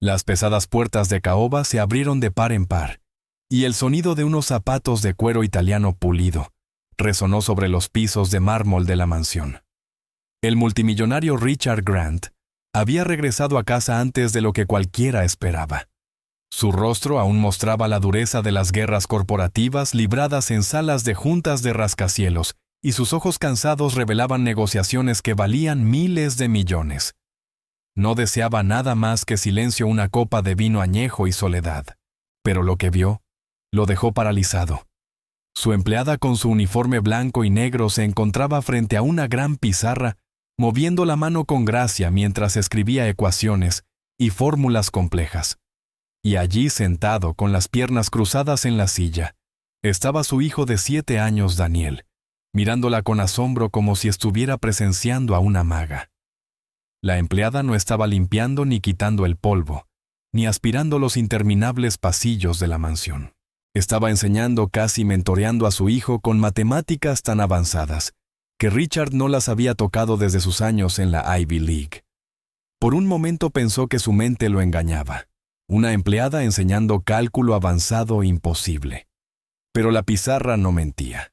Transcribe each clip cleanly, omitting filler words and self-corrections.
Las pesadas puertas de caoba se abrieron de par en par, y el sonido de unos zapatos de cuero italiano pulido resonó sobre los pisos de mármol de la mansión. El multimillonario Richard Grant había regresado a casa antes de lo que cualquiera esperaba. Su rostro aún mostraba la dureza de las guerras corporativas libradas en salas de juntas de rascacielos, y sus ojos cansados revelaban negociaciones que valían miles de millones. No deseaba nada más que silencio, una copa de vino añejo y soledad, pero lo que vio lo dejó paralizado. Su empleada con su uniforme blanco y negro se encontraba frente a una gran pizarra, moviendo la mano con gracia mientras escribía ecuaciones y fórmulas complejas. Y allí, sentado con las piernas cruzadas en la silla, estaba su hijo de 7 años, Daniel, mirándola con asombro como si estuviera presenciando a una maga. La empleada no estaba limpiando ni quitando el polvo, ni aspirando los interminables pasillos de la mansión. Estaba enseñando, casi mentoreando a su hijo con matemáticas tan avanzadas que Richard no las había tocado desde sus años en la Ivy League. Por un momento pensó que su mente lo engañaba. Una empleada enseñando cálculo avanzado imposible. Pero la pizarra no mentía.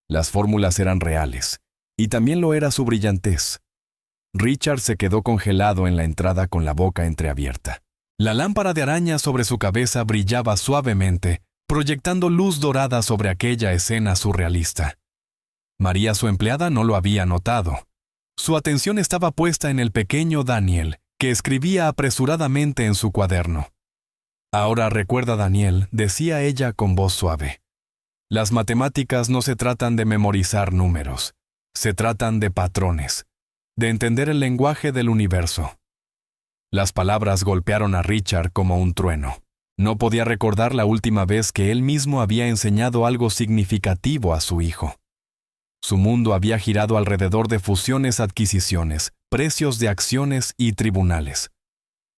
Las fórmulas eran reales, y también lo era su brillantez. Richard se quedó congelado en la entrada con la boca entreabierta. La lámpara de araña sobre su cabeza brillaba suavemente, proyectando luz dorada sobre aquella escena surrealista. María, su empleada, no lo había notado. Su atención estaba puesta en el pequeño Daniel, que escribía apresuradamente en su cuaderno. «Ahora recuerda, Daniel», decía ella con voz suave. «Las matemáticas no se tratan de memorizar números. Se tratan de patrones, de entender el lenguaje del universo». Las palabras golpearon a Richard como un trueno. No podía recordar la última vez que él mismo había enseñado algo significativo a su hijo. Su mundo había girado alrededor de fusiones-adquisiciones, precios de acciones y tribunales.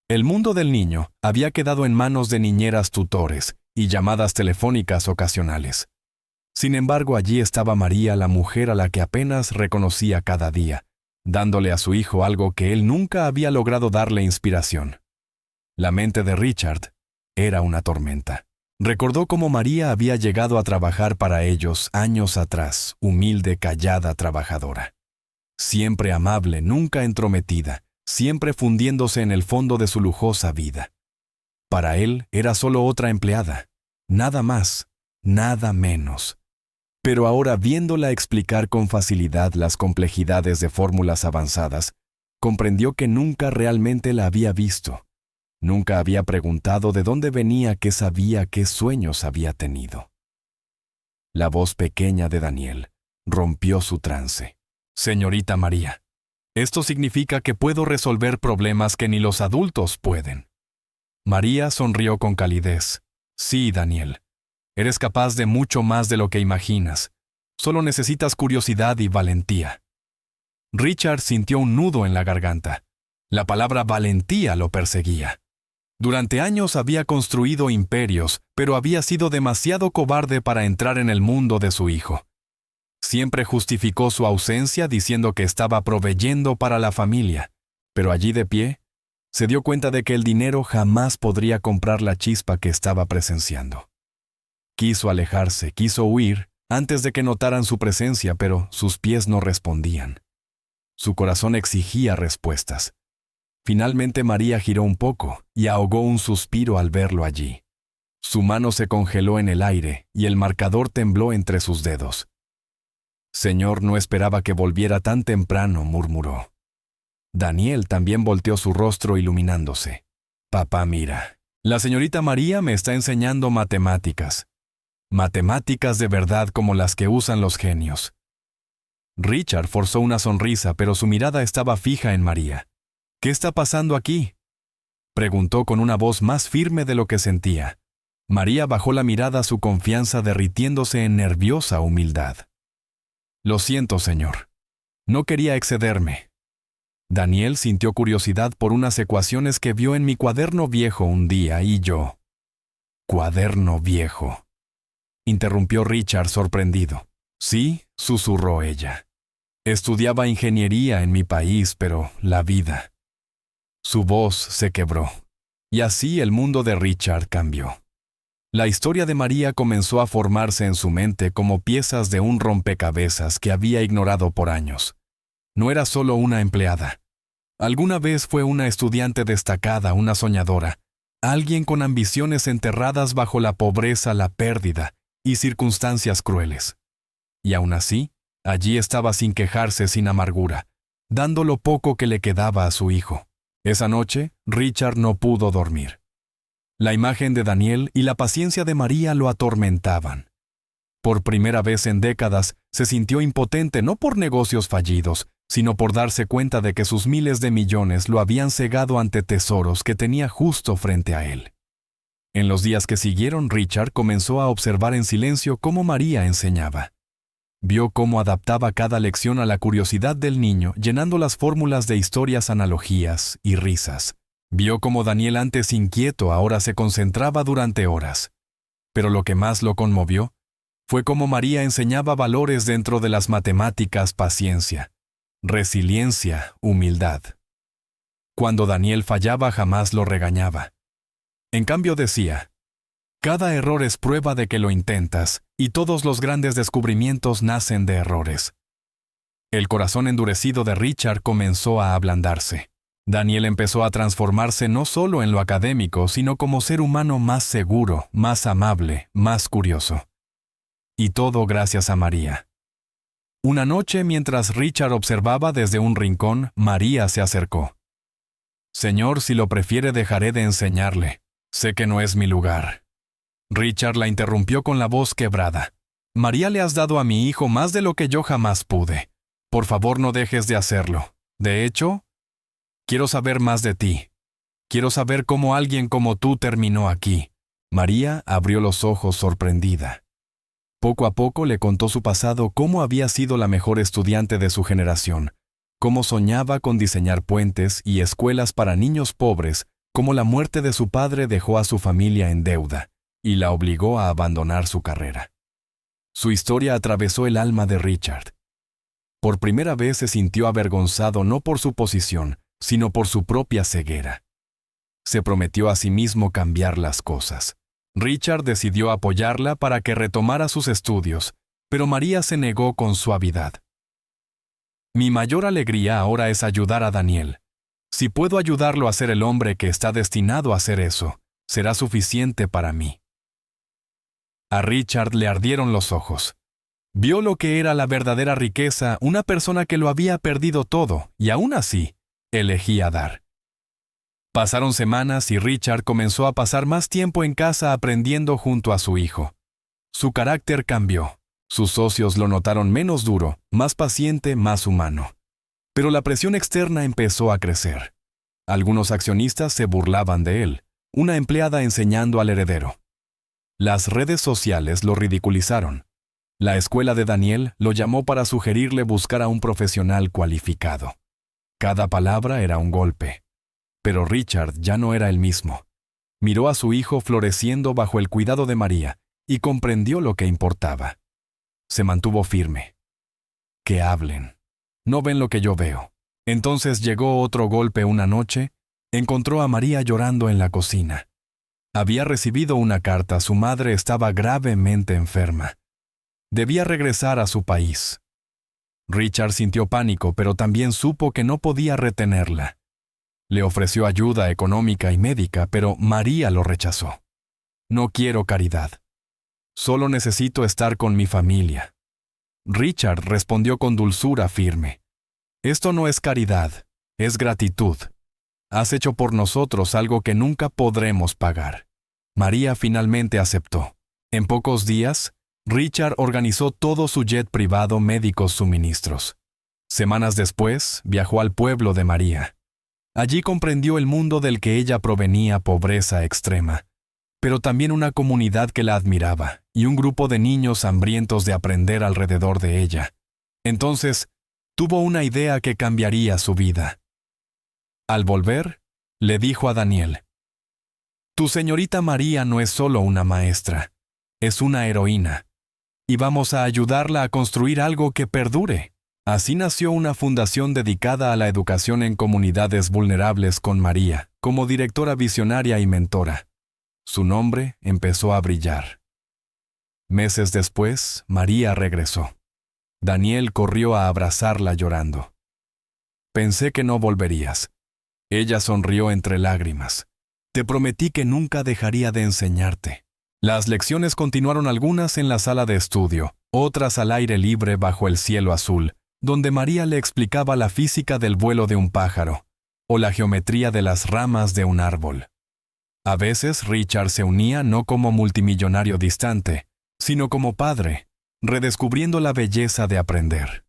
El mundo del niño había quedado en manos de niñeras tutores y llamadas telefónicas ocasionales. Sin embargo, allí estaba María, la mujer a la que apenas reconocía cada día, dándole a su hijo algo que él nunca había logrado darle: inspiración. La mente de Richard era una tormenta. Recordó cómo María había llegado a trabajar para ellos años atrás, humilde, callada, trabajadora. Siempre amable, nunca entrometida, siempre fundiéndose en el fondo de su lujosa vida. Para él era solo otra empleada, nada más, nada menos. Pero ahora, viéndola explicar con facilidad las complejidades de fórmulas avanzadas, comprendió que nunca realmente la había visto. Nunca había preguntado de dónde venía, qué sabía, qué sueños había tenido. La voz pequeña de Daniel rompió su trance. «Señorita María, esto significa que puedo resolver problemas que ni los adultos pueden». María sonrió con calidez. «Sí, Daniel. Eres capaz de mucho más de lo que imaginas. Solo necesitas curiosidad y valentía». Richard sintió un nudo en la garganta. La palabra valentía lo perseguía. Durante años había construido imperios, pero había sido demasiado cobarde para entrar en el mundo de su hijo. Siempre justificó su ausencia diciendo que estaba proveyendo para la familia, pero allí de pie, se dio cuenta de que el dinero jamás podría comprar la chispa que estaba presenciando. Quiso alejarse, quiso huir, antes de que notaran su presencia, pero sus pies no respondían. Su corazón exigía respuestas. Finalmente María giró un poco y ahogó un suspiro al verlo allí. Su mano se congeló en el aire y el marcador tembló entre sus dedos. «Señor, no esperaba que volviera tan temprano», murmuró. Daniel también volteó su rostro iluminándose. «Papá, mira, la señorita María me está enseñando matemáticas. Matemáticas de verdad, como las que usan los genios». Richard forzó una sonrisa, pero su mirada estaba fija en María. «¿Qué está pasando aquí?», preguntó con una voz más firme de lo que sentía. María bajó la mirada, su confianza derritiéndose en nerviosa humildad. «Lo siento, señor. No quería excederme». Daniel sintió curiosidad por unas ecuaciones que vio en mi cuaderno viejo un día y yo. «¿Cuaderno viejo?», interrumpió Richard sorprendido. «Sí», susurró ella. «Estudiaba ingeniería en mi país, pero la vida». Su voz se quebró. Y así el mundo de Richard cambió. La historia de María comenzó a formarse en su mente como piezas de un rompecabezas que había ignorado por años. No era solo una empleada. Alguna vez fue una estudiante destacada, una soñadora, alguien con ambiciones enterradas bajo la pobreza, la pérdida y circunstancias crueles. Y aún así, allí estaba sin quejarse, sin amargura, dando lo poco que le quedaba a su hijo. Esa noche, Richard no pudo dormir. La imagen de Daniel y la paciencia de María lo atormentaban. Por primera vez en décadas, se sintió impotente no por negocios fallidos, sino por darse cuenta de que sus miles de millones lo habían cegado ante tesoros que tenía justo frente a él. En los días que siguieron, Richard comenzó a observar en silencio cómo María enseñaba. Vio cómo adaptaba cada lección a la curiosidad del niño, llenando las fórmulas de historias, analogías y risas. Vio cómo Daniel, antes inquieto, ahora se concentraba durante horas. Pero lo que más lo conmovió fue cómo María enseñaba valores dentro de las matemáticas: paciencia, resiliencia, humildad. Cuando Daniel fallaba, jamás lo regañaba. En cambio decía: cada error es prueba de que lo intentas, y todos los grandes descubrimientos nacen de errores. El corazón endurecido de Richard comenzó a ablandarse. Daniel empezó a transformarse no solo en lo académico, sino como ser humano más seguro, más amable, más curioso. Y todo gracias a María. Una noche, mientras Richard observaba desde un rincón, María se acercó. «Señor, si lo prefiere, dejaré de enseñarle. Sé que no es mi lugar». Richard la interrumpió con la voz quebrada. «María, le has dado a mi hijo más de lo que yo jamás pude. Por favor, no dejes de hacerlo. De hecho, quiero saber más de ti. Quiero saber cómo alguien como tú terminó aquí». María abrió los ojos sorprendida. Poco a poco le contó su pasado, cómo había sido la mejor estudiante de su generación, cómo soñaba con diseñar puentes y escuelas para niños pobres, cómo la muerte de su padre dejó a su familia en deuda y la obligó a abandonar su carrera. Su historia atravesó el alma de Richard. Por primera vez se sintió avergonzado no por su posición, sino por su propia ceguera. Se prometió a sí mismo cambiar las cosas. Richard decidió apoyarla para que retomara sus estudios, pero María se negó con suavidad. «Mi mayor alegría ahora es ayudar a Daniel. Si puedo ayudarlo a ser el hombre que está destinado a hacer eso, será suficiente para mí». A Richard le ardieron los ojos. Vio lo que era la verdadera riqueza, una persona que lo había perdido todo, y aún así, elegía dar. Pasaron semanas y Richard comenzó a pasar más tiempo en casa aprendiendo junto a su hijo. Su carácter cambió. Sus socios lo notaron menos duro, más paciente, más humano. Pero la presión externa empezó a crecer. Algunos accionistas se burlaban de él, una empleada enseñando al heredero. Las redes sociales lo ridiculizaron. La escuela de Daniel lo llamó para sugerirle buscar a un profesional cualificado. Cada palabra era un golpe. Pero Richard ya no era el mismo. Miró a su hijo floreciendo bajo el cuidado de María y comprendió lo que importaba. Se mantuvo firme. «Que hablen. No ven lo que yo veo». Entonces llegó otro golpe una noche. Encontró a María llorando en la cocina. Había recibido una carta. Su madre estaba gravemente enferma. Debía regresar a su país. Richard sintió pánico, pero también supo que no podía retenerla. Le ofreció ayuda económica y médica, pero María lo rechazó. «No quiero caridad. Solo necesito estar con mi familia». Richard respondió con dulzura firme. «Esto no es caridad, es gratitud. Has hecho por nosotros algo que nunca podremos pagar». María finalmente aceptó. En pocos días, Richard organizó todo su jet privado, médicos, suministros. Semanas después, viajó al pueblo de María. Allí comprendió el mundo del que ella provenía, pobreza extrema, pero también una comunidad que la admiraba y un grupo de niños hambrientos de aprender alrededor de ella. Entonces, tuvo una idea que cambiaría su vida. Al volver, le dijo a Daniel: «Tu señorita María no es solo una maestra, es una heroína, y vamos a ayudarla a construir algo que perdure». Así nació una fundación dedicada a la educación en comunidades vulnerables con María, como directora visionaria y mentora. Su nombre empezó a brillar. Meses después, María regresó. Daniel corrió a abrazarla llorando. Pensé que no volverías. Ella sonrió entre lágrimas. Te prometí que nunca dejaría de enseñarte. Las lecciones continuaron, algunas en la sala de estudio, otras al aire libre bajo el cielo azul, donde María le explicaba la física del vuelo de un pájaro, o la geometría de las ramas de un árbol. A veces Richard se unía no como multimillonario distante, sino como padre, redescubriendo la belleza de aprender.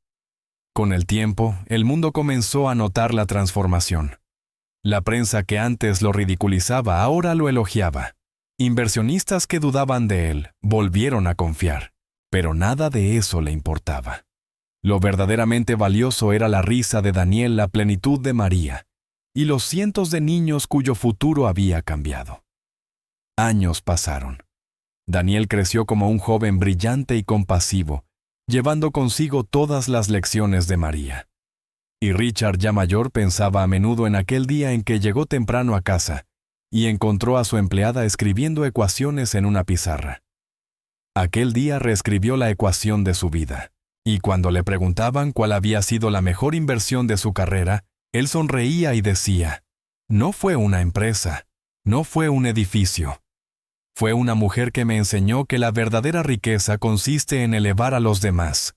Con el tiempo, el mundo comenzó a notar la transformación. La prensa que antes lo ridiculizaba ahora lo elogiaba. Inversionistas que dudaban de él volvieron a confiar, pero nada de eso le importaba. Lo verdaderamente valioso era la risa de Daniel, la plenitud de María, y los cientos de niños cuyo futuro había cambiado. Años pasaron. Daniel creció como un joven brillante y compasivo, llevando consigo todas las lecciones de María. Y Richard, ya mayor, pensaba a menudo en aquel día en que llegó temprano a casa y encontró a su empleada escribiendo ecuaciones en una pizarra. Aquel día reescribió la ecuación de su vida, y cuando le preguntaban cuál había sido la mejor inversión de su carrera, él sonreía y decía: no fue una empresa, no fue un edificio. Fue una mujer que me enseñó que la verdadera riqueza consiste en elevar a los demás,